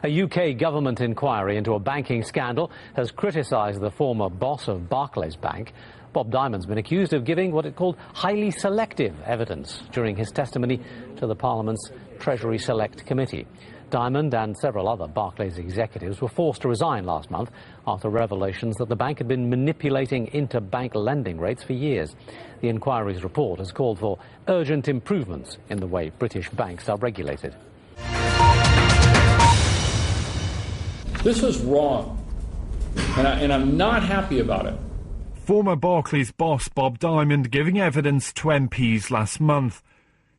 A UK government inquiry into a banking scandal has criticised the former boss of Barclays Bank. Bob Diamond's been accused of giving what it called highly selective evidence during his testimony to the Parliament's Treasury Select Committee. Diamond and several other Barclays executives were forced to resign last month after revelations that the bank had been manipulating interbank lending rates for years. The inquiry's report has called for urgent improvements in the way British banks are regulated. This is wrong, and I'm not happy about it. Former Barclays boss Bob Diamond giving evidence to MPs last month.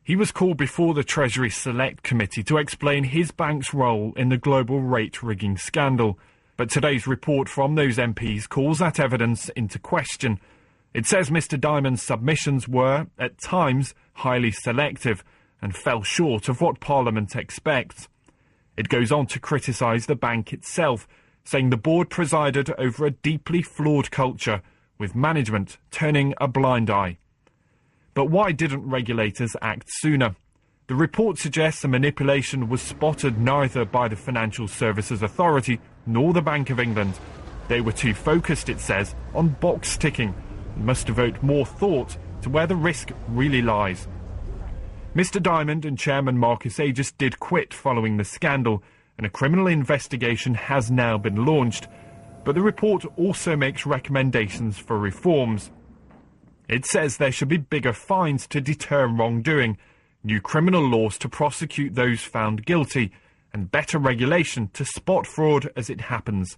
He was called before the Treasury Select Committee to explain his bank's role in the global rate rigging scandal. But today's report from those MPs calls that evidence into question. It says Mr Diamond's submissions were, at times, highly selective and fell short of what Parliament expects. It goes on to criticise the bank itself, saying the board presided over a deeply flawed culture, with management turning a blind eye. But why didn't regulators act sooner? The report suggests the manipulation was spotted neither by the Financial Services Authority nor the Bank of England. They were too focused, it says, on box ticking and must devote more thought to where the risk really lies. Mr Diamond and Chairman Marcus Aegis did quit following the scandal, and a criminal investigation has now been launched. But the report also makes recommendations for reforms. It says there should be bigger fines to deter wrongdoing, new criminal laws to prosecute those found guilty, and better regulation to spot fraud as it happens.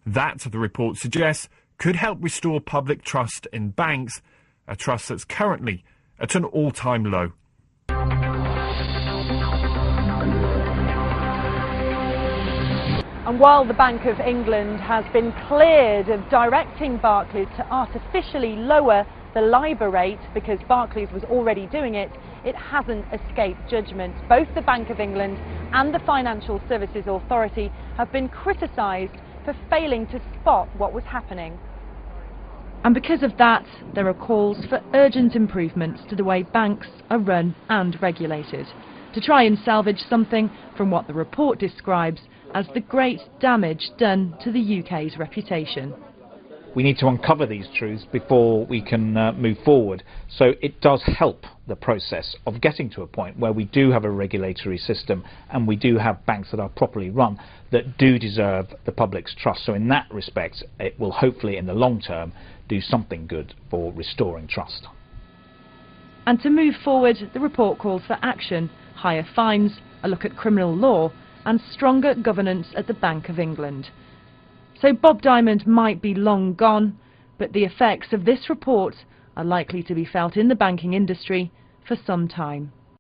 That, the report suggests, could help restore public trust in banks, a trust that's currently at an all-time low. And while the Bank of England has been cleared of directing Barclays to artificially lower the LIBOR rate because Barclays was already doing it, it hasn't escaped judgment. Both the Bank of England and the Financial Services Authority have been criticised for failing to spot what was happening. And because of that, there are calls for urgent improvements to the way banks are run and regulated, to try and salvage something from what the report describes as the great damage done to the UK's reputation. We need to uncover these truths before we can move forward. So it does help the process of getting to a point where we do have a regulatory system and we do have banks that are properly run that do deserve the public's trust. So in that respect, it will hopefully in the long term do something good for restoring trust. And to move forward, the report calls for action, higher fines, a look at criminal law and stronger governance at the Bank of England. So Bob Diamond might be long gone, but the effects of this report are likely to be felt in the banking industry for some time.